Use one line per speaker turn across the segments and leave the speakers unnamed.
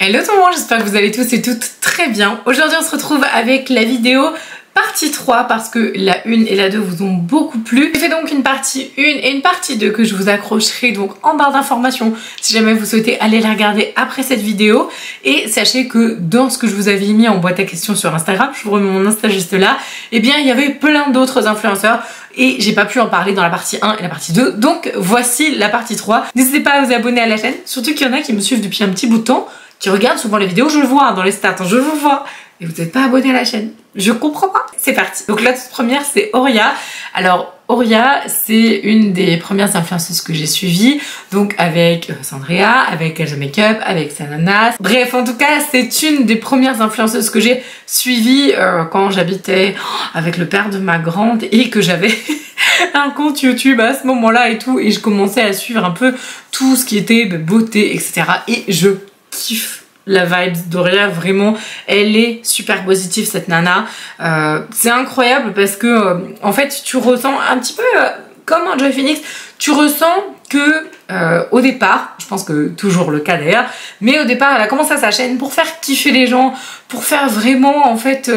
Hello tout le monde, j'espère que vous allez tous et toutes très bien. Aujourd'hui on se retrouve avec la vidéo partie 3 parce que la 1 et la 2 vous ont beaucoup plu. J'ai fait donc une partie 1 et une partie 2 que je vous accrocherai donc en barre d'informations si jamais vous souhaitez aller la regarder après cette vidéo. Et sachez que dans ce que je vous avais mis en boîte à questions sur Instagram, je vous remets mon Insta juste là, et bien il y avait plein d'autres influenceurs et j'ai pas pu en parler dans la partie 1 et la partie 2. Donc voici la partie 3. N'hésitez pas à vous abonner à la chaîne, surtout qu'il y en a qui me suivent depuis un petit bout de temps, qui regardent souvent les vidéos, je le vois dans les stats, je vous vois. Et vous n'êtes pas abonné à la chaîne. Je comprends pas. C'est parti. Donc la toute première c'est Auria. Alors Auria c'est une des premières influenceuses que j'ai suivies. Donc avec Sandrea, avec Elja Makeup, avec Sananas. Bref en tout cas c'est une des premières influenceuses que j'ai suivies quand j'habitais avec le père de ma grande et que j'avais un compte YouTube à ce moment-là et tout. Et je commençais à suivre un peu tout ce qui était beauté etc. Et je kiffe la vibe d'Auria, vraiment elle est super positive cette nana. C'est incroyable parce que en fait tu ressens un petit peu comme un Joy Phoenix, tu ressens que au départ, je pense que toujours le cas d'ailleurs, mais au départ elle a commencé sa chaîne pour faire kiffer les gens, pour faire vraiment en fait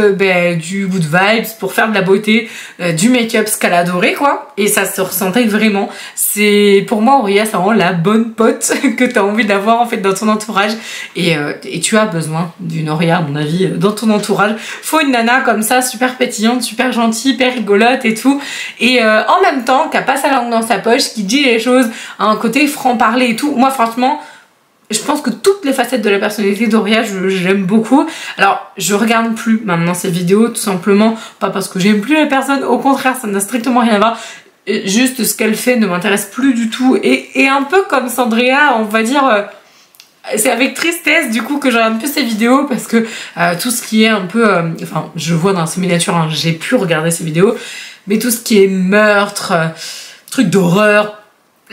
du good vibes, pour faire de la beauté, du make-up, ce qu'elle adorait quoi, et ça se ressentait vraiment. C'est pour moi Auria c'est vraiment la bonne pote que tu as envie d'avoir en fait dans ton entourage, et tu as besoin d'une Auria à mon avis dans ton entourage. Faut une nana comme ça, super pétillante, super gentille, hyper rigolote et tout, et en même temps qui a pas sa langue dans sa poche, qui dit les choses à un côté franc-parler et tout. Moi franchement je pense que toutes les facettes de la personnalité d'Auria j'aime beaucoup. Alors je regarde plus maintenant ces vidéos tout simplement, pas parce que j'aime plus la personne, au contraire ça n'a strictement rien à voir, juste ce qu'elle fait ne m'intéresse plus du tout, et un peu comme Sandrea on va dire, c'est avec tristesse du coup que je regarde plus ces vidéos parce que tout ce qui est un peu, enfin je vois dans ses miniatures, hein, j'ai pu regarder ces vidéos, mais tout ce qui est meurtre, truc d'horreur,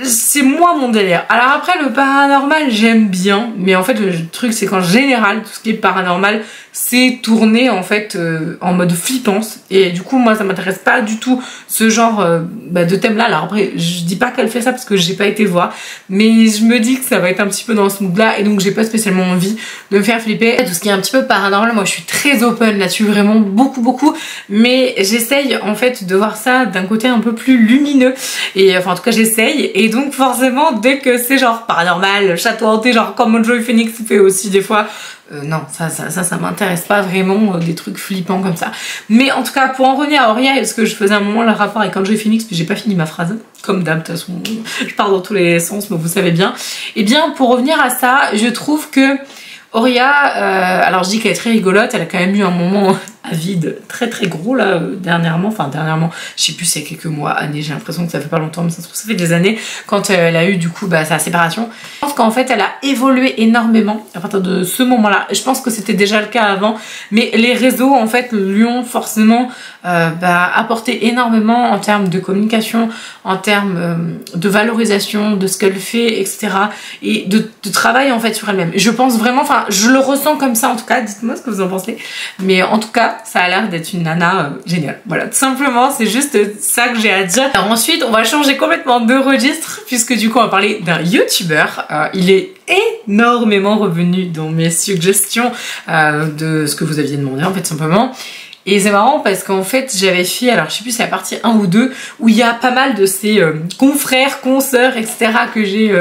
c'est moi mon délire. Alors après le paranormal j'aime bien, mais en fait le truc c'est qu'en général tout ce qui est paranormal c'est tourné en fait en mode flippance, et du coup moi ça m'intéresse pas du tout ce genre de thème là. Alors après je dis pas qu'elle fait ça parce que j'ai pas été voir, mais je me dis que ça va être un petit peu dans ce mood là, et donc j'ai pas spécialement envie de me faire flipper. Tout ce qui est un petit peu paranormal, moi je suis très open là-dessus, vraiment beaucoup, mais j'essaye en fait de voir ça d'un côté un peu plus lumineux, et enfin en tout cas j'essaye, et donc forcément dès que c'est genre paranormal, château hanté, genre comme Joy Phoenix fait aussi des fois, non, ça m'intéresse pas vraiment, des trucs flippants comme ça. Mais en tout cas, pour en revenir à Auria, parce que je faisais un moment le rapport avec Joy Phoenix, puis j'ai pas fini ma phrase, comme d'hab, de toute façon, je pars dans tous les sens, mais vous savez bien. Et bien, pour revenir à ça, je trouve que Auria, alors je dis qu'elle est très rigolote, elle a quand même eu un moment à vide très gros là dernièrement, je sais plus si c'est quelques mois, années, j'ai l'impression que ça fait pas longtemps, mais ça se trouve ça fait des années, quand elle a eu du coup sa séparation. Je pense qu'en fait elle a évolué énormément à partir de ce moment là. Je pense que c'était déjà le cas avant, mais les réseaux en fait lui ont forcément apporté énormément en termes de communication, en termes de valorisation de ce qu'elle fait, etc. et de travail en fait sur elle-même. Je pense vraiment, enfin je le ressens comme ça en tout cas, dites-moi ce que vous en pensez, mais en tout cas ça a l'air d'être une nana géniale. Voilà, tout simplement, c'est juste ça que j'ai à dire. Alors ensuite, on va changer complètement de registre, puisque du coup, on va parler d'un youtubeur. Il est énormément revenu dans mes suggestions de ce que vous aviez demandé, en fait, simplement. Et c'est marrant parce qu'en fait j'avais fait, alors je sais plus si c'est la partie 1 ou 2, où il y a pas mal de ces confrères, consoeurs, etc. que j'ai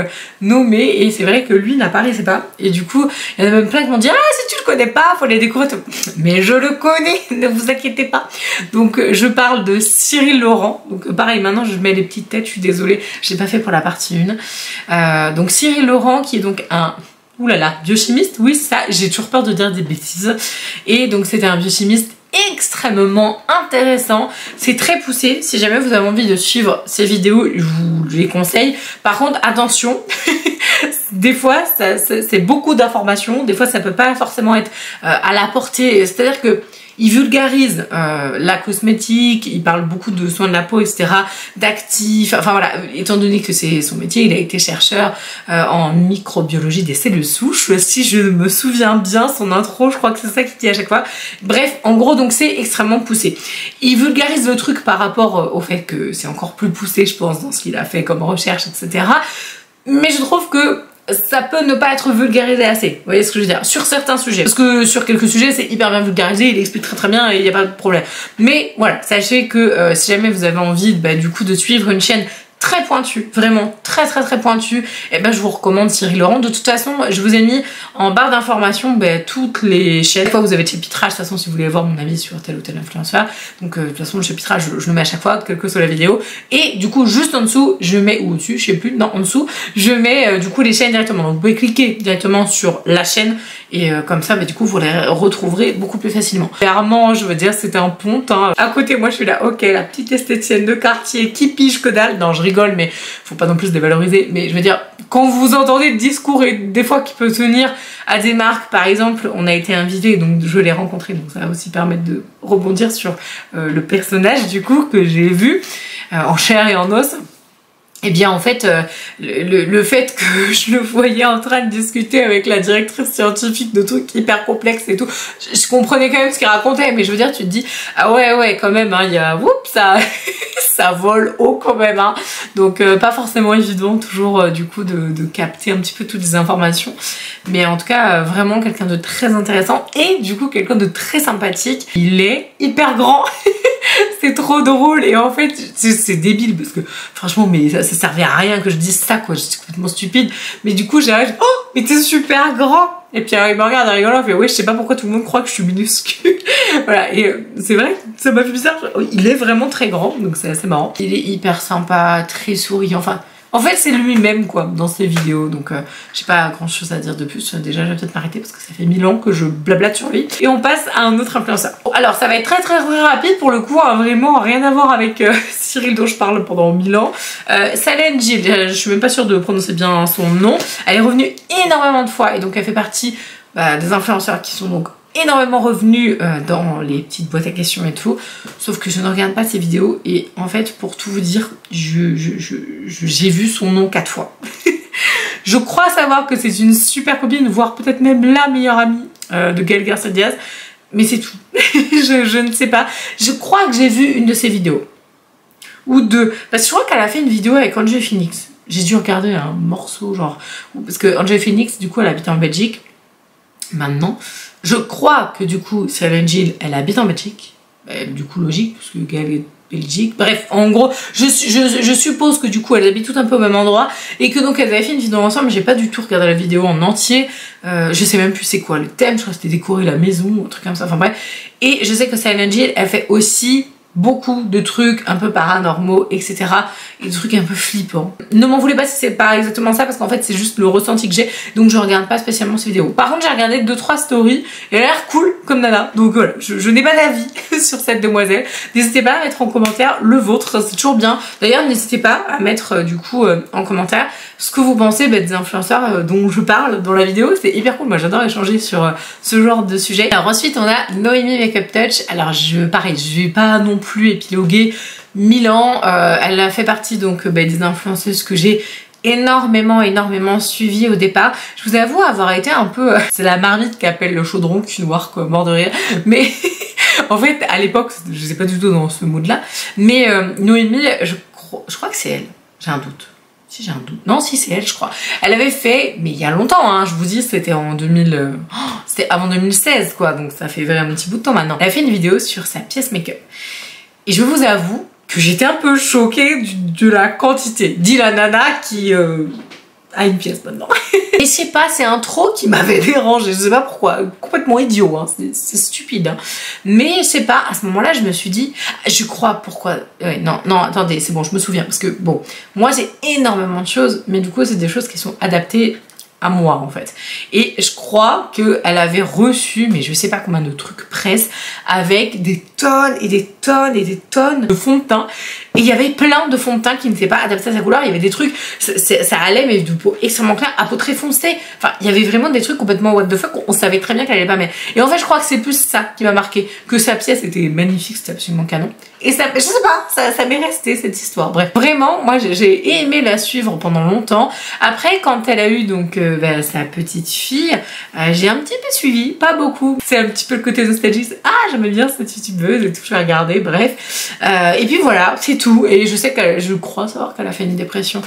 nommés, et c'est vrai que lui n'apparaissait pas, et du coup il y en a même plein qui m'ont dit ah si tu le connais pas faut les découvrir, mais je le connais, ne vous inquiétez pas. Donc je parle de Cyril Laurent. Donc pareil, maintenant je mets les petites têtes, je suis désolée, je l'ai pas fait pour la partie 1. Donc Cyril Laurent qui est donc un oulala biochimiste, oui ça, j'ai toujours peur de dire des bêtises, et donc c'était un biochimiste extrêmement intéressant, c'est très poussé. Si jamais vous avez envie de suivre ces vidéos, je vous les conseille. Par contre attention des fois c'est beaucoup d'informations, des fois ça peut pas forcément être à la portée, c'est à dire que il vulgarise la cosmétique, il parle beaucoup de soins de la peau, etc., d'actifs, enfin voilà, étant donné que c'est son métier, il a été chercheur en microbiologie des cellules souches, si je me souviens bien, son intro, je crois que c'est ça qu'il dit à chaque fois. Bref, en gros, donc c'est extrêmement poussé. Il vulgarise le truc par rapport au fait que c'est encore plus poussé, je pense, dans ce qu'il a fait comme recherche, etc., mais je trouve que ça peut ne pas être vulgarisé assez, vous voyez ce que je veux dire, sur certains sujets, parce que sur quelques sujets c'est hyper bien vulgarisé, il explique très bien et il n'y a pas de problème. Mais voilà, sachez que si jamais vous avez envie du coup de suivre une chaîne très pointue, vraiment très pointue, et ben je vous recommande Cyril Laurent. De toute façon, je vous ai mis en barre d'informations toutes les chaînes. Chaque fois vous avez le chapitrage, de toute façon si vous voulez voir mon avis sur tel ou tel influenceur, donc de toute façon le chapitrage je le mets à chaque fois, quelle que soit la vidéo, et du coup juste en dessous je mets, ou au-dessus, je sais plus, non en dessous, je mets du coup les chaînes directement, donc vous pouvez cliquer directement sur la chaîne, et comme ça du coup vous les retrouverez beaucoup plus facilement. Clairement je veux dire c'était un ponte, hein. À côté moi je suis là, ok, la petite esthéticienne de quartier qui pige que dalle, non je rigole mais faut pas non plus se dévaloriser, mais je veux dire quand vous entendez le discours et des fois qui peut tenir à des marques, par exemple on a été invité donc je l'ai rencontré, donc ça va aussi permettre de rebondir sur le personnage du coup que j'ai vu en chair et en os. Et bien en fait, le fait que je le voyais en train de discuter avec la directrice scientifique de trucs hyper complexes et tout, je comprenais quand même ce qu'il racontait, mais je veux dire, tu te dis, ah ouais quand même, hein, il y a, ça, ça vole haut quand même, hein. Donc pas forcément évident toujours du coup de capter un petit peu toutes les informations, mais en tout cas vraiment quelqu'un de très intéressant et du coup quelqu'un de très sympathique. Il est hyper grand. C'est trop drôle et en fait c'est débile parce que franchement mais ça servait à rien que je dise ça quoi, j'étais complètement stupide, mais du coup j'arrive, oh mais t'es super grand, et puis il me regarde en rigolant, il fait ouais je sais pas pourquoi tout le monde croit que je suis minuscule. Voilà, et c'est vrai que ça m'a fait bizarre, il est vraiment très grand donc c'est assez marrant, il est hyper sympa, très souriant, enfin en fait c'est lui-même quoi dans ses vidéos, donc j'ai pas grand chose à dire de plus. Déjà je vais peut-être m'arrêter parce que ça fait 1000 ans que je blablate sur lui, et on passe à un autre influenceur. Bon, alors ça va être très rapide pour le coup, hein, vraiment rien à voir avec Cyril dont je parle pendant 1000 ans. Salène Gilles, je suis même pas sûre de prononcer bien son nom, elle est revenue énormément de fois et donc elle fait partie des influenceurs qui sont donc énormément revenus dans les petites boîtes à questions et tout, sauf que je ne regarde pas ses vidéos et en fait pour tout vous dire j'ai vu son nom 4 fois. Je crois savoir que c'est une super copine, voire peut-être même la meilleure amie de Gaël Garcia Diaz, mais c'est tout. je ne sais pas, je crois que j'ai vu une de ses vidéos ou deux, parce que je crois qu'elle a fait une vidéo avec Angel Phoenix, j'ai dû regarder un morceau genre, parce que Angel Phoenix du coup elle habite en Belgique maintenant. Je crois que du coup, Salène Gilles, elle habite en Belgique. Du coup, logique, parce que Gaël est Belgique. Bref, en gros, je suppose que du coup, elles habitent tout un peu au même endroit. Et que donc, elles avaient fait une vidéo ensemble. Mais j'ai pas du tout regardé la vidéo en entier. Je sais même plus c'est quoi le thème. Je crois que c'était décorer la maison, un truc comme ça. Enfin bref. Et je sais que Salène Gilles, elle fait aussi beaucoup de trucs un peu paranormaux, etc. Et des trucs un peu flippants. Ne m'en voulez pas si c'est pas exactement ça, parce qu'en fait c'est juste le ressenti que j'ai, donc je regarde pas spécialement ces vidéos. Par contre j'ai regardé 2-3 stories et elle a l'air cool comme nana, donc voilà, je n'ai pas d'avis sur cette demoiselle. N'hésitez pas à mettre en commentaire le vôtre, c'est toujours bien. D'ailleurs n'hésitez pas à mettre du coup en commentaire ce que vous pensez des influenceurs dont je parle dans la vidéo, c'est hyper cool, moi j'adore échanger sur ce genre de sujet. Alors ensuite on a Noémie Makeup Touch, alors pareil, je vais pas non plus épiloguer 1000 ans, elle a fait partie donc des influenceuses que j'ai énormément suivi au départ. Je vous avoue avoir été un peu c'est la marmite qui appelle le chaudron cul noir quoi, mort de rire, mais en fait à l'époque je sais pas du tout dans ce mood là, mais Noémie je crois que c'est elle, j'ai un doute. Si j'ai un doute. Non, si c'est elle, je crois. Elle avait fait, mais il y a longtemps, hein, je vous dis, c'était en 2000... c'était avant 2016, quoi, donc ça fait un petit bout de temps maintenant. Elle a fait une vidéo sur sa pièce make-up. Et je vous avoue que j'étais un peu choquée de la quantité. Dit la nana qui a une pièce maintenant. Et je sais pas, c'est un trop qui m'avait dérangée, je sais pas pourquoi, complètement idiot, hein, c'est stupide. Hein. Mais je sais pas, à ce moment-là, je me suis dit, je crois, pourquoi... Ouais, non, attendez, c'est bon, je me souviens, parce que bon, moi j'ai énormément de choses, mais du coup c'est des choses qui sont adaptées à moi en fait. Et je crois qu'elle avait reçu, mais je sais pas combien de trucs presse, avec des tonnes et des tonnes et des tonnes de fond de teint. Et il y avait plein de fond de teint qui n'étaient pas adaptés à sa couleur. Il y avait des trucs, ça allait, mais de peau extrêmement claire à peau très foncée. Enfin, il y avait vraiment des trucs complètement what the fuck. On savait très bien qu'elle allait pas mettre. Et en fait, je crois que c'est plus ça qui m'a marqué. Que sa pièce était magnifique, c'était absolument canon. Et ça, je sais pas, ça m'est resté cette histoire. Bref, vraiment, moi j'ai aimé la suivre pendant longtemps. Après, quand elle a eu donc sa petite fille, j'ai un petit peu suivi, pas beaucoup. C'est un petit peu le côté nostalgique. Ah, j'aimais bien cette youtubeuse et tout, je vais regarder, bref. Et puis voilà, c'est tout. Et je sais je crois savoir qu'elle a fait une dépression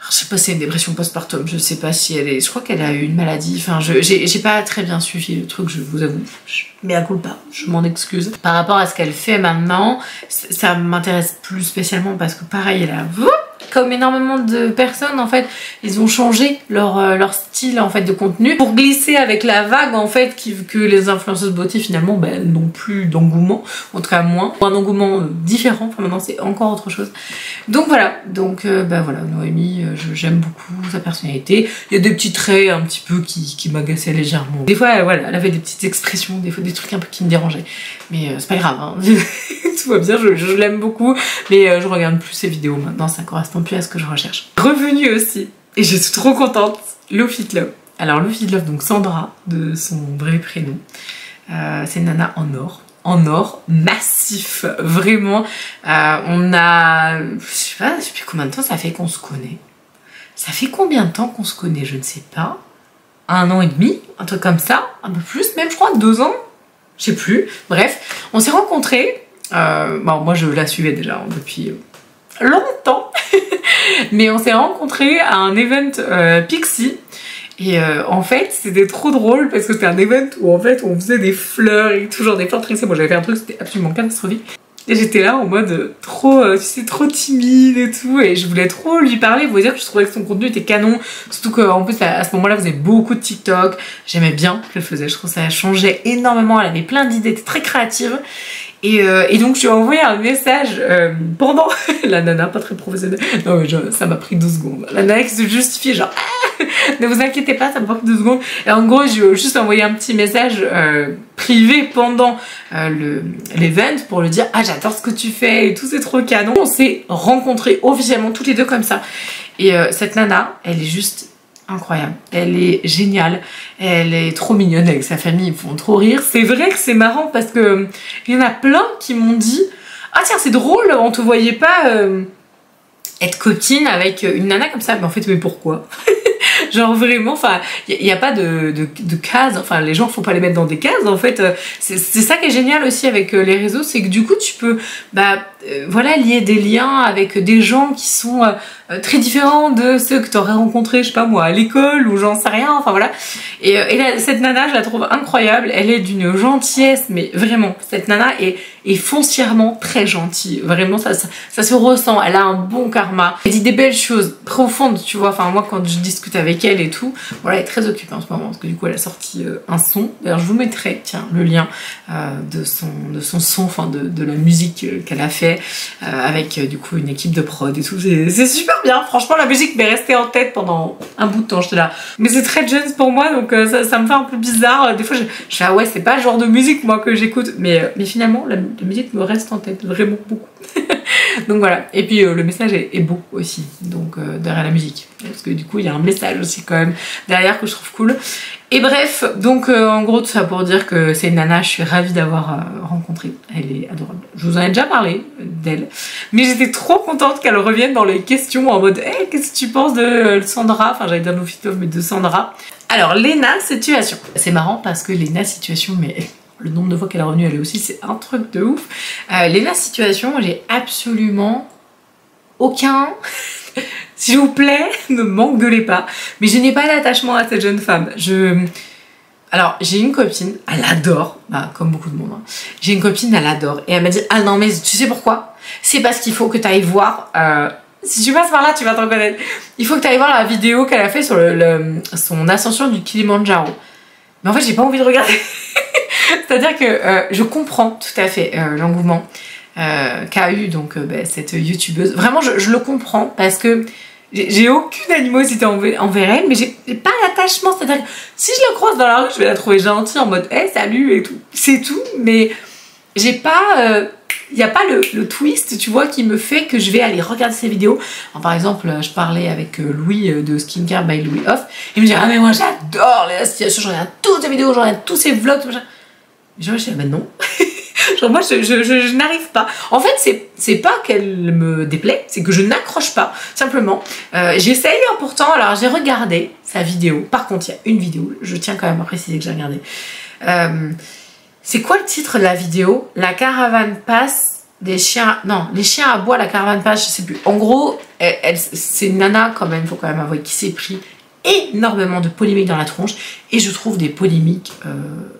je sais pas si c'est une dépression postpartum, je sais pas si elle est... Je crois qu'elle a eu une maladie, enfin j'ai pas très bien suivi le truc, je vous avoue. Mais à coup pas, je m'en excuse. Par rapport à ce qu'elle fait maintenant, ça m'intéresse plus spécialement parce que pareil, elle a... Comme énormément de personnes en fait, ils ont changé leur style en fait de contenu pour glisser avec la vague en fait que les influenceuses beauté finalement n'ont plus d'engouement, en tout cas moins, un engouement différent, enfin maintenant c'est encore autre chose. Donc voilà, voilà, Noémie, j'aime beaucoup sa personnalité. Il y a des petits traits un petit peu qui m'agaçaient légèrement. Des fois voilà, elle avait des petites expressions, des fois des trucs un peu qui me dérangeaient, mais c'est pas grave, hein. Tout va bien, je l'aime beaucoup, mais je regarde plus ses vidéos maintenant, ça correspond plus à ce que je recherche. Revenu aussi, et je suis trop contente, Lofit Love. Alors Lofit Love, donc Sandra, de son vrai prénom, c'est une nana en or massif, vraiment. On a, je sais pas depuis combien de temps ça fait qu'on se connaît. Ça fait combien de temps qu'on se connaît, je ne sais pas. 1 an et demi, un truc comme ça, un peu plus, même je crois 2 ans, je sais plus. Bref, on s'est rencontrés. Bon, moi je la suivais déjà depuis longtemps, mais on s'est rencontrés à un event Pixie. Et en fait c'était trop drôle parce que c'était un event où en fait on faisait des fleurs et tout, genre des fleurs tressées. Moi j'avais fait un truc, c'était absolument catastrophique. Et j'étais là en mode trop, tu sais, trop timide et tout, et je voulais trop lui parler, vous dire que je trouvais que son contenu était canon, surtout qu'en plus à ce moment-là, elle faisait beaucoup de TikTok, j'aimais bien ce qu'elle faisait, je trouve que ça changeait énormément, elle avait plein d'idées, était très créative. Et donc je lui ai envoyé un message pendant la nana, pas très professionnelle, non mais ça m'a pris 2 secondes, la nana qui se justifiait genre ne vous inquiétez pas, ça m'a pris 2 secondes, et en gros je lui ai juste envoyé un petit message privé pendant l'event pour lui dire ah j'adore ce que tu fais et tout, c'est trop canon. On s'est rencontrés officiellement toutes les deux comme ça, et cette nana elle est juste incroyable, elle est géniale, elle est trop mignonne avec sa famille, ils font trop rire. C'est vrai que c'est marrant parce que il y en a plein qui m'ont dit ah tiens c'est drôle, on te voyait pas être copine avec une nana comme ça, mais en fait mais pourquoi? Genre vraiment, enfin, il n'y a pas de cases, enfin les gens faut pas les mettre dans des cases en fait. C'est ça qui est génial aussi avec les réseaux, c'est que du coup tu peux voilà, lier des liens avec des gens qui sont très différents de ceux que tu aurais rencontrés, je sais pas moi, à l'école ou j'en sais rien, enfin voilà. Et là, cette nana je la trouve incroyable, elle est d'une gentillesse, mais vraiment, cette nana est foncièrement très gentille, vraiment ça se ressent, elle a un bon karma, elle dit des belles choses profondes, tu vois, enfin moi quand je discute avec elle et tout, voilà, elle est très occupée en ce moment parce que du coup elle a sorti un son, d'ailleurs je vous mettrai, tiens, le lien de son son, enfin de la musique qu'elle a fait avec du coup une équipe de prod et tout, c'est super bien, franchement la musique m'est restée en tête pendant un bout de temps, j'étais là, mais c'est très jeune pour moi donc ça me fait un peu bizarre, des fois je fais ah ouais c'est pas le genre de musique moi que j'écoute, mais finalement la musique me reste en tête vraiment beaucoup. Donc voilà, et puis le message est beau aussi, donc derrière la musique, parce que du coup il y a un message aussi quand même derrière que je trouve cool. Et bref, donc en gros tout ça pour dire que c'est une nana, je suis ravie d'avoir rencontré, elle est adorable. Je vous en ai déjà parlé d'elle, mais j'étais trop contente qu'elle revienne dans les questions en mode hey, qu'est-ce que tu penses de Sandra, enfin j'allais dire Lofit Love mais de Sandra. Alors Léna Situation, c'est marrant parce que Léna Situation, mais le nombre de fois qu'elle est revenue, elle est aussi, c'est un truc de ouf. Léna Situation, j'ai absolument aucun, s'il vous plaît, ne m'engueulez pas, mais je n'ai pas d'attachement à cette jeune femme. Alors, j'ai une copine, elle adore, comme beaucoup de monde, hein. J'ai une copine, elle adore, et elle m'a dit ah non mais tu sais pourquoi? C'est parce qu'il faut que tu ailles voir, si tu passes par là tu vas te reconnaître, il faut que tu ailles voir la vidéo qu'elle a fait sur son ascension du Kilimandjaro. Mais en fait j'ai pas envie de regarder. C'est-à-dire que je comprends tout à fait l'engouement qu'a eu donc cette youtubeuse. Vraiment je le comprends parce que j'ai aucune animosité envers elle, mais j'ai pas d'attachement. C'est-à-dire que si je la croise dans la rue, je vais la trouver gentille en mode hey salut et tout. C'est tout, mais j'ai pas... il n'y a pas le twist, tu vois, qui me fait que je vais aller regarder ses vidéos. Alors, par exemple, je parlais avec Louis de Skincare by Louis Off. Il me dit ah mais moi j'adore les Situation, je regarde toutes ses vidéos, je regarde tous ses vlogs, tout machin. Genre je dis bah non. Genre moi je n'arrive pas. En fait c'est pas qu'elle me déplaît, c'est que je n'accroche pas, simplement. J'essaye pourtant, alors j'ai regardé sa vidéo. Par contre il y a une vidéo, je tiens quand même à préciser que j'ai regardé. C'est quoi le titre de la vidéo? La caravane passe des chiens, non, les chiens à bois, la caravane page, je sais plus. En gros, c'est une nana quand même, faut quand même avouer, qui s'est pris énormément de polémiques dans la tronche, et je trouve des polémiques,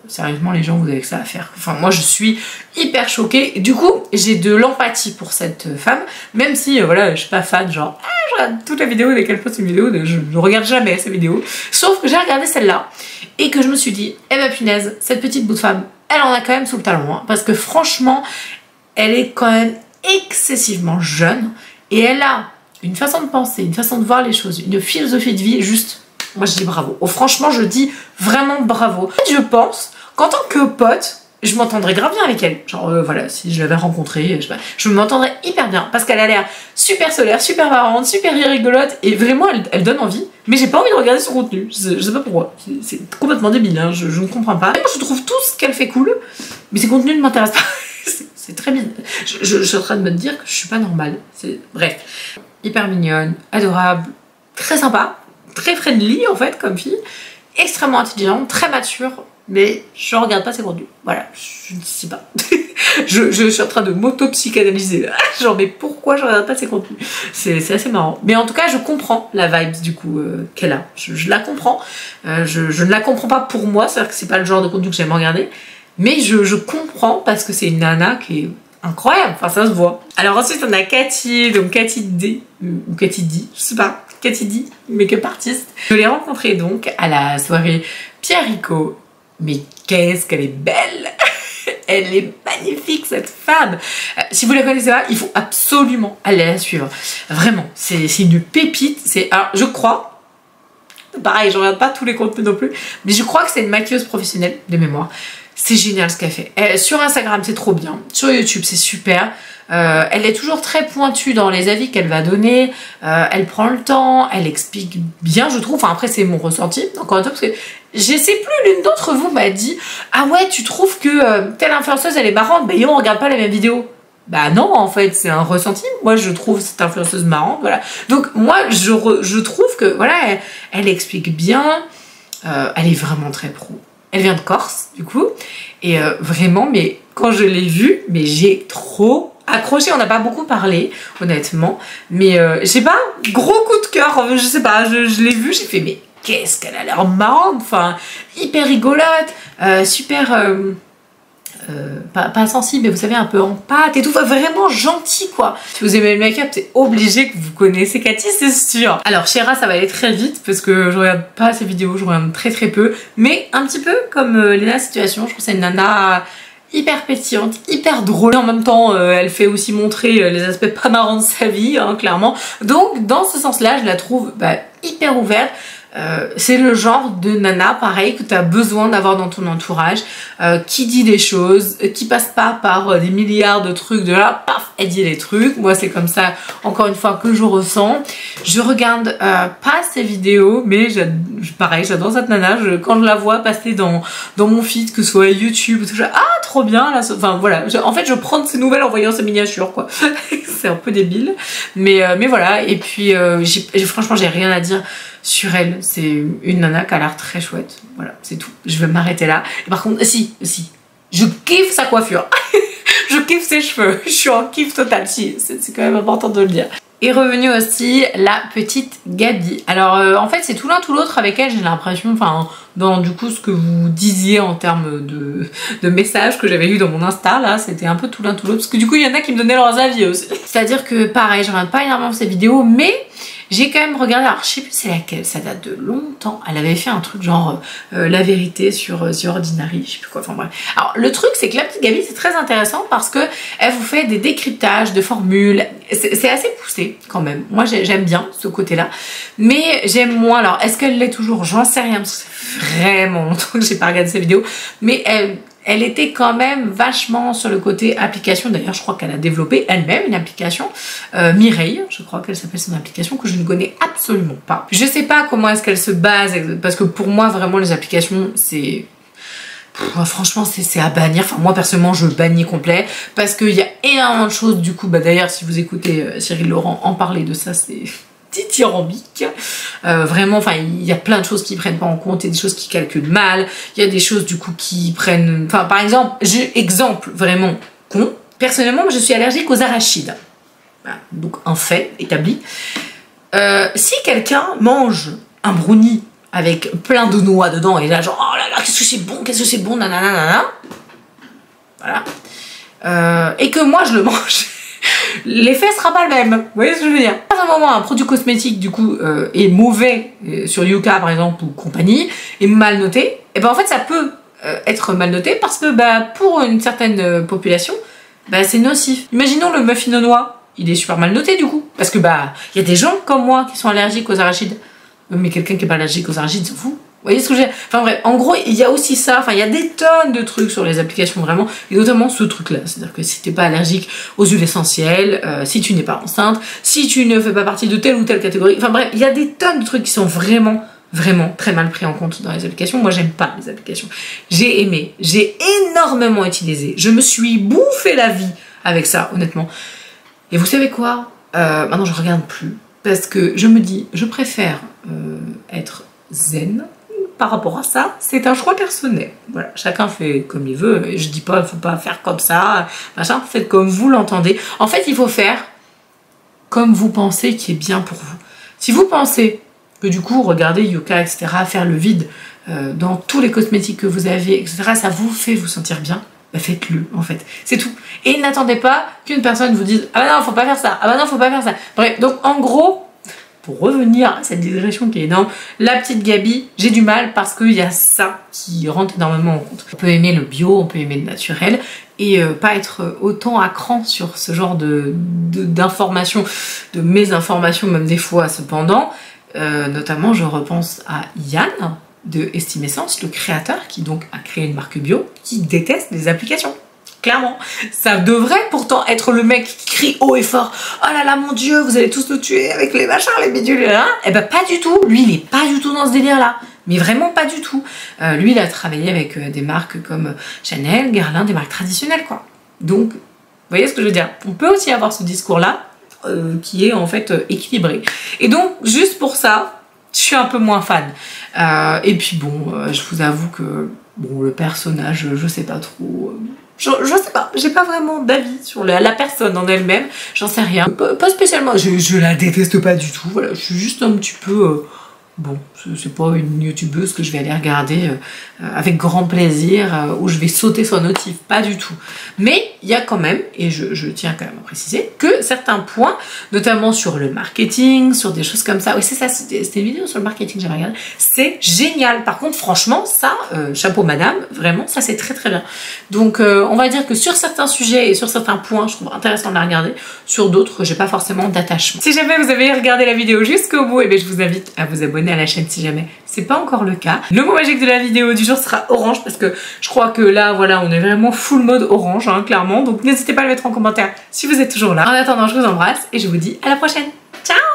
sérieusement les gens vous avez que ça à faire. Enfin moi je suis hyper choquée, du coup j'ai de l'empathie pour cette femme, même si voilà je suis pas fan, genre je regarde toute la vidéo dès qu'elle poste une vidéo, je ne regarde jamais ces vidéos, sauf que j'ai regardé celle-là et que je me suis dit, eh ben punaise, cette petite bout de femme, elle en a quand même sous le talon, hein, parce que franchement elle est quand même excessivement jeune et elle a une façon de penser, une façon de voir les choses, une philosophie de vie, juste, moi je dis bravo. Oh, franchement, je dis vraiment bravo. Je pense qu'en tant que pote, je m'entendrais grave bien avec elle. Genre, voilà, si je l'avais rencontrée, je m'entendrais hyper bien. Parce qu'elle a l'air super solaire, super marrante, super rigolote, et vraiment, elle donne envie. Mais j'ai pas envie de regarder son contenu. Je sais pas pourquoi. C'est complètement débile, hein, je ne comprends pas. Moi, je trouve tout ce qu'elle fait cool, mais ses contenus ne m'intéressent pas. C'est très bien. Je suis en train de me dire que je suis pas normale. Bref. Hyper mignonne, adorable, très sympa, très friendly en fait comme fille, extrêmement intelligente, très mature, mais je regarde pas ses contenus. Voilà, je ne sais pas. je suis en train de m'auto-psychanalyser là. Genre mais pourquoi je regarde pas ses contenus? C'est assez marrant. Mais en tout cas je comprends la vibe du coup qu'elle a. Je la comprends. Je ne la comprends pas pour moi, c'est-à-dire que c'est pas le genre de contenu que j'aime regarder. Mais je comprends parce que c'est une nana qui est incroyable, enfin ça se voit. Alors ensuite on a Cathy, donc Cathy D, ou Cathy D, je sais pas, Cathy D, make-up artiste. Je l'ai rencontrée donc à la soirée Pierre Rico, mais qu'est-ce qu'elle est belle. Elle est magnifique cette femme. Si vous la connaissez pas, il faut absolument aller la suivre. Vraiment, c'est une pépite. Alors je crois, pareil je regarde pas tous les contenus non plus, mais je crois que c'est une maquilleuse professionnelle de mémoire. C'est génial ce qu'elle fait. Sur Instagram, c'est trop bien. Sur YouTube, c'est super. Elle est toujours très pointue dans les avis qu'elle va donner. Elle prend le temps. Elle explique bien, je trouve. Enfin, après, c'est mon ressenti. Encore une fois, parce que je sais plus, l'une d'entre vous m'a dit « Ah ouais, tu trouves que telle influenceuse, elle est marrante? Bah, on regarde pas la même vidéo. » Bah non, en fait, c'est un ressenti. Moi, je trouve cette influenceuse marrante. Voilà. Donc, moi, je trouve que, voilà, elle explique bien. Elle est vraiment très pro. Elle vient de Corse, du coup, et vraiment, mais quand je l'ai vue, mais j'ai trop accroché. On n'a pas beaucoup parlé, honnêtement, mais je sais pas, gros coup de cœur, je sais pas, je l'ai vue, j'ai fait, mais qu'est-ce qu'elle a l'air marrante, enfin, hyper rigolote, super... pas sensible, mais vous savez, un peu en pâte et tout, enfin, vraiment gentil quoi. Si vous aimez le make-up, c'est obligé que vous connaissez Cathy, c'est sûr. Alors Shera, ça va aller très vite parce que je regarde pas ses vidéos, je regarde très peu, mais un petit peu comme Léna Situation, je trouve que c'est une nana hyper pétillante, hyper drôle. En même temps, elle fait aussi montrer les aspects pas marrants de sa vie, hein, clairement. Donc dans ce sens-là, je la trouve hyper ouverte. C'est le genre de nana pareil que tu as besoin d'avoir dans ton entourage, qui dit des choses, qui passe pas par des milliards de trucs, de là, paf, elle dit les trucs. Moi c'est comme ça, encore une fois, que je ressens. Je regarde pas ses vidéos, mais pareil, j'adore cette nana. Quand je la vois passer dans mon feed, que ce soit YouTube, tout ça, ah trop bien là, enfin voilà, en fait je prends de ses nouvelles en voyant ses miniatures quoi. C'est un peu débile, mais voilà. Et puis franchement j'ai rien à dire sur elle, c'est une nana qui a l'air très chouette. Voilà, c'est tout. Je vais m'arrêter là. Et par contre, si, je kiffe sa coiffure. Je kiffe ses cheveux. Je suis en kiff total. Si, c'est quand même important de le dire. Est revenue aussi la petite Gabi. Alors en fait c'est tout l'un tout l'autre avec elle, j'ai l'impression, enfin dans du coup ce que vous disiez en termes de messages que j'avais eu dans mon Insta là, c'était un peu tout l'un tout l'autre, parce que du coup il y en a qui me donnaient leurs avis aussi. C'est-à-dire que pareil, je regarde pas énormément ces vidéos, mais j'ai quand même regardé, alors je sais plus c'est laquelle, ça date de longtemps, elle avait fait un truc genre la vérité sur The Ordinary, je sais plus quoi, enfin bref. Alors le truc c'est que la petite Gabi c'est très intéressant parce que elle vous fait des décryptages de formules, c'est assez poussé quand même, moi j'aime bien ce côté là, mais j'aime moins, alors est-ce qu'elle l'est toujours, j'en sais rien parce que c'est vraiment longtemps que j'ai pas regardé ces vidéos, mais elle était quand même vachement sur le côté application. D'ailleurs, je crois qu'elle a développé elle-même une application, Mireille, je crois qu'elle s'appelle son application, que je ne connais absolument pas. Je sais pas comment est-ce qu'elle se base, parce que pour moi, vraiment, les applications, c'est... franchement, c'est à bannir. Enfin, moi, personnellement, je bannis complet, parce qu'il y a énormément de choses, du coup, d'ailleurs, si vous écoutez Cyril Laurent en parler de ça, c'est... dithyrambique. Vraiment, enfin, il y a plein de choses qui prennent pas en compte, il y a des choses qui calculent mal, il y a des choses du coup qui prennent, enfin par exemple, j'ai exemple vraiment con, Personnellement, je suis allergique aux arachides. Voilà. Donc un fait établi. Si quelqu'un mange un brownie avec plein de noix dedans et là genre oh là là qu'est-ce que c'est bon nanana, voilà, et que moi je le mange, l'effet sera pas le même. Vous voyez ce que je veux dire? À un moment un produit cosmétique du coup est mauvais sur Yuka par exemple ou compagnie, est mal noté, et ben en fait ça peut être mal noté parce que bah pour une certaine population bah c'est nocif. Imaginons le muffin aux noix. Il est super mal noté du coup. Parce que bah, il y a des gens comme moi qui sont allergiques aux arachides. Mais quelqu'un qui est pas allergique aux arachides, s'en fout. Vous voyez ce que j'ai... Enfin bref, en gros, il y a aussi ça. Enfin, il y a des tonnes de trucs sur les applications vraiment. Et notamment ce truc-là. C'est-à-dire que si t'es pas allergique aux huiles essentielles, si tu n'es pas enceinte, si tu ne fais pas partie de telle ou telle catégorie. Enfin bref, il y a des tonnes de trucs qui sont vraiment très mal pris en compte dans les applications. Moi, j'aime pas les applications. J'ai aimé. J'ai énormément utilisé. Je me suis bouffé la vie avec ça, honnêtement. Et vous savez quoi? Maintenant je regarde plus parce que je me dis je préfère être zen par rapport à ça. C'est un choix personnel. Voilà, chacun fait comme il veut. Et je dis pas il faut pas faire comme ça, machin. Faites comme vous l'entendez. En fait, il faut faire comme vous pensez qui est bien pour vous. Si vous pensez que du coup regarder Yuka etc, faire le vide dans tous les cosmétiques que vous avez etc, ça vous fait vous sentir bien. Bah faites-le en fait, c'est tout. Et n'attendez pas qu'une personne vous dise ah bah non faut pas faire ça, ah bah non faut pas faire ça. Bref, donc en gros, pour revenir à cette digression qui est énorme, la petite Gabi, j'ai du mal parce qu'il y a ça qui rentre énormément en compte. On peut aimer le bio, on peut aimer le naturel et pas être autant à cran sur ce genre d'informations, de mésinformations même des fois cependant. Notamment je repense à Yann de Estimessence, le créateur qui donc a créé une marque bio, qui déteste les applications. Clairement. Ça devrait pourtant être le mec qui crie haut et fort « Oh là là mon dieu, vous allez tous nous tuer avec les machins, les bidules, hein !» Eh ben pas du tout. Lui, il est pas du tout dans ce délire-là. Mais vraiment pas du tout. Lui, il a travaillé avec des marques comme Chanel, Guerlain, des marques traditionnelles, quoi. Donc, vous voyez ce que je veux dire? On peut aussi avoir ce discours-là qui est en fait équilibré. Et donc, juste pour ça, je suis un peu moins fan. Et puis bon, je vous avoue que bon, le personnage, je sais pas trop. Je sais pas, j'ai pas vraiment d'avis sur la personne en elle-même, j'en sais rien. Pas spécialement, je la déteste pas du tout, voilà, je suis juste un petit peu... Bon, c'est pas une youtubeuse que je vais aller regarder avec grand plaisir, où je vais sauter son notif, pas du tout. Mais il y a quand même, et je tiens quand même à préciser, que certains points, notamment sur le marketing, sur des choses comme ça, oui c'est ça, c'était une vidéo sur le marketing, j'avais regardé, c'est génial. Par contre, franchement, ça, chapeau madame, vraiment, ça c'est très bien. Donc, on va dire que sur certains sujets et sur certains points, je trouve intéressant de la regarder, sur d'autres, j'ai pas forcément d'attachement. Si jamais vous avez regardé la vidéo jusqu'au bout, et bien je vous invite à vous abonner à la chaîne si jamais c'est pas encore le cas. Le mot magique de la vidéo du jour sera orange parce que je crois que là voilà on est vraiment full mode orange hein, clairement, donc n'hésitez pas à le mettre en commentaire si vous êtes toujours là. En attendant je vous embrasse et je vous dis à la prochaine. Ciao!